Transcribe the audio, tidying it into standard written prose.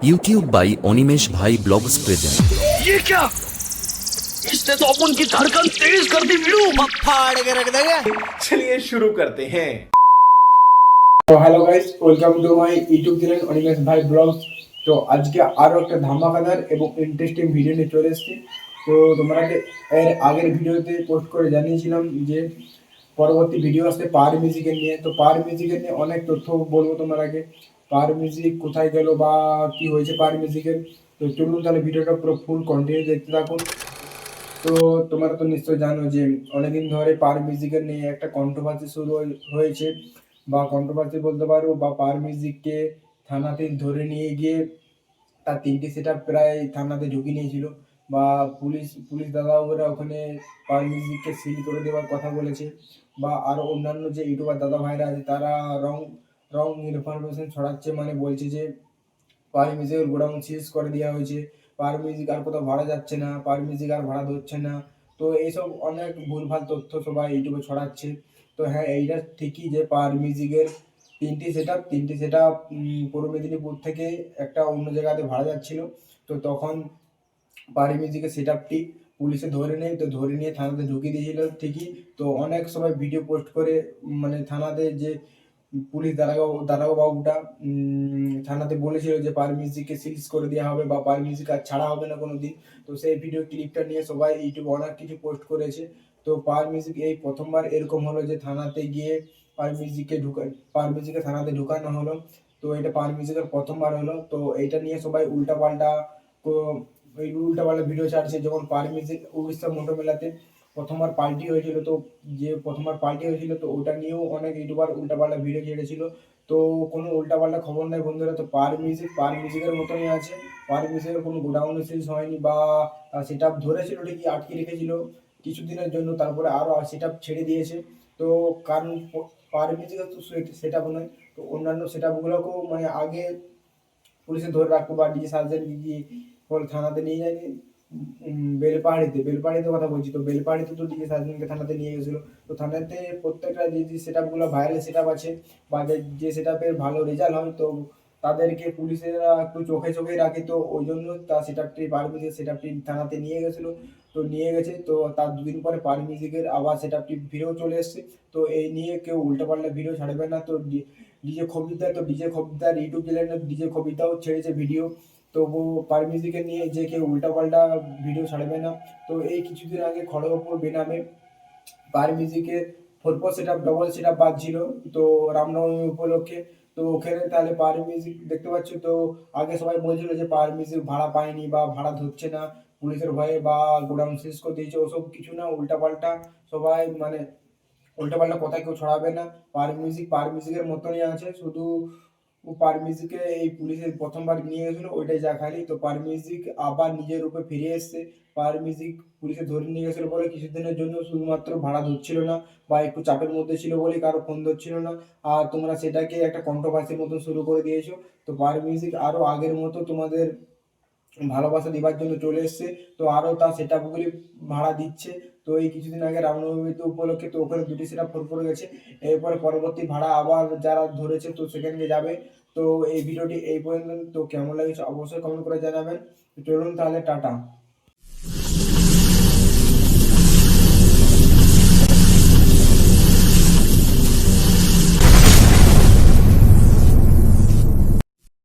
YouTube by Animesh भाई blogs present. ये क्या? इसने तो अपन की धड़कन तेज कर दी वीरू। फाड़ के रख देगा। चलिए शुरू करते हैं। তো hello guys, welcome to my YouTube channel Animesh ভাই ব্লগস। তো আজকে আরও একটা ধামাকাদার এবং ইন্টারেস্টিং ভিডিও নিয়ে চলে এসেছি। তো তোমাকে এর আগের ভিডিওতে পোস্ট করে জানিয়েছিলাম যে পরবর্তী ভিডিও আসছে পাওয়ার মিউজিকের নিয়ে। তো পাওয়ার মিউজিকের নিয়ে অনেক তথ্য বলবো তোমার আগে, পাওয়ার মিউজিক কোথায় গেল বা কি হয়েছে পাওয়ার মিউজিকের। তো চলুন তাহলে ভিডিওটা পুরো ফুল কন্টিনিউ দেখতে থাকুন। তো তোমরা তো নিশ্চয়ই জানো যে অনেকদিন ধরে পাওয়ার মিউজিকের নিয়ে একটা কন্ট্রোভার্সি শুরু হয়েছে, বা কন্ট্রোভার্সি বলতে পারো, বা পাওয়ার মিউজিককে থানাতে ধরে নিয়ে গিয়ে তার 3টি সেটআপ প্রায় থানাতে ঢুকিয়ে নিয়েছিল, বা পুলিশ দাদাবাবুরা ওখানে পাওয়ার মিউজিককে সিল করে দেওয়ার কথা বলেছে, বা আরও অন্যান্য যে ইউটিউবার দাদা ভাইরা আছে তারা রং ইনফরমেশন ছড়াচ্ছে, মানে বলছে যে পাওয়ার মিউজিকের গোডাউন সিজ করে দেওয়া হয়েছে, পাওয়ার মিউজিক আর কোথাও ভাড়া যাচ্ছে না, পাওয়ার মিউজিক আর ভাড়া ধরছে না। তো এইসব অনেক ভুলভাল তথ্য সবাই ইউটিউবে ছড়াচ্ছে। তো হ্যাঁ, এইটা ঠিকই যে পাওয়ার মিউজিকের 3টি সেটআপ পূর্ব মেদিনীপুর থেকে একটা অন্য জায়গাতে ভাড়া যাচ্ছিল। তো তখন পাওয়ার মিউজিকের সেটআপটি পুলিশে ধরে নেয়, তো ধরে নিয়ে থানাতে ঢুকিয়ে দিয়েছিল ঠিকই। তো অনেক সবাই ভিডিও পোস্ট করে, মানে থানাতে যে পুলিশ দারোগা বাবুটা থানাতে বলেছিল যে পাওয়ার মিউজিককে সিজ করে দেওয়া হবে, বা পাওয়ার মিউজিক আর ছাড়া হবে না কোনো দিন। তো সেই ভিডিও ক্লিপটা নিয়ে সবাই ইউটিউবে অনেক কিছু পোস্ট করেছে। তো পাওয়ার মিউজিক এই প্রথমবার এরকম হলো যে থানাতে গিয়ে পাওয়ার মিউজিককে থানাতে ঢুকানো হলো। তো এটা পাওয়ার মিউজিকের প্রথমবার হলো। তো এইটা নিয়ে সবাই উল্টাপাল্টা ভিডিও ছাড়ছে। যেমন পাওয়ার মিউজিক উড়িষ্যা মোটর মেলাতে প্রথমবার পার্টি হয়েছিল, তো ওটা নিয়েও অনেক ইউটিউবার উল্টাপাল্টা ভিডিও ছেড়েছিল। তো কোনো উল্টাপাল্টা খবর নেই বন্ধুরা। তো পাওয়ার মিউজিকের মতনই আছে। পাওয়ার মিউজিকের কোনো গোডাউন সিজ হয়নি, বা সেটা ধরেছিল ঠিকই, আটকে রেখেছিল কিছুদিনের জন্য, তারপরে আরও সেটা ছেড়ে দিয়েছে। তো কারণ পাওয়ার মিউজিকের তো সেটা নয়, তো অন্যান্য সেটআপগুলোকেও মানে আগে পুলিশে ধরে রাখবো, বা ডিজে সার্জেন্ট গিয়ে থানাতে নিয়ে যায়নি। বেলপাহাড়িতে কথা বলছি। তো বেলপাহাড়িতে তো ডিজে সার্জেন্টকে থানাতে নিয়ে গেছিলো। তো থানাতে প্রত্যেকটা যে সেটআপগুলো ভাইরাল সেটআপ আছে, বা যে সেটআপের ভালো রেজাল্ট হয়, তো তাদেরকে পুলিশেরা একটু চোখে রাখে। তো ওই জন্য তার সেটআপটি থানাতে নিয়ে গেছিলো। তো নিয়ে গেছে, তো তার দুদিন পরে পাওয়ার মিউজিকের আবার সেটআপটি ফিরেও চলে এসছে। তো এই নিয়ে কেউ উল্টাপাল্টা ভিডিও ছাড়বে না। তো ডিজে খবিরদার ইউটিউব চ্যানেলে ডিজে খবিরদাও ছেড়েছে ভিডিও। তো পাওয়ার মিউজিকের নিয়ে যে কেউ উল্টাপাল্টা ভিডিও ছাড়বে না। তো এই কিছুদিন আগে খড়গপুর বেনামে পাওয়ার মিউজিকের 4 সেটআপ ডবল সেটআপ বাজছিল, তো রামনবমী উপলক্ষে। তো ওখানে তাহলে পাওয়ার মিউজিক দেখতে পাচ্ছ। তো আগে সবাই বলছিল যে পাওয়ার মিউজিক ভাড়া পায়নি, বা ভাড়া ধরছে না পুলিশের ভয়ে, বা গোডাউন সিজ করে দিয়েছে, ওসব কিছু না। সবাই মানে উল্টাপাল্টা কথা কেউ ছড়াবে না। পাওয়ার মিউজিকের মতনই আছে, শুধু পাওয়ার মিউজিকে এই পুলিশের প্রথমবার নিয়ে গেছিল ওইটাই যা খালি। তো পাওয়ার মিউজিক আবার নিজের রূপে ফিরে এসছে। পাওয়ার মিউজিক পুলিশে ধরে নিয়ে গেছিল বলে কিছুদিনের জন্য শুধুমাত্র ভাড়া ধরছিল না, বা একটু চাপের মধ্যে ছিল বলে কারো ফোন ধরছিল না। আর তোমরা সেটাকে একটা কন্ট্রোভার্সির মতো শুরু করে দিয়েছো। তো পাওয়ার মিউজিক আরও আগের মতো তোমাদের ভালোবাসা দিবার জন্য চলে এসছে। তো আরও তার সেটআপগুলি ভাড়া দিচ্ছে। তো এই কিছুদিন আগে রামনবমী উপলক্ষে তো ওখানে 2টি সেটআপ ফোর গেছে। এরপরে পরবর্তী ভাড়া আবার যারা ধরেছে তো সেখানে যাবে। তো এই ভিডিওটি এই পর্যন্ত। তো কেমন লাগছে অবশ্যই কমেন্ট করে জানাবেন। চলুন তাহলে, টাটা।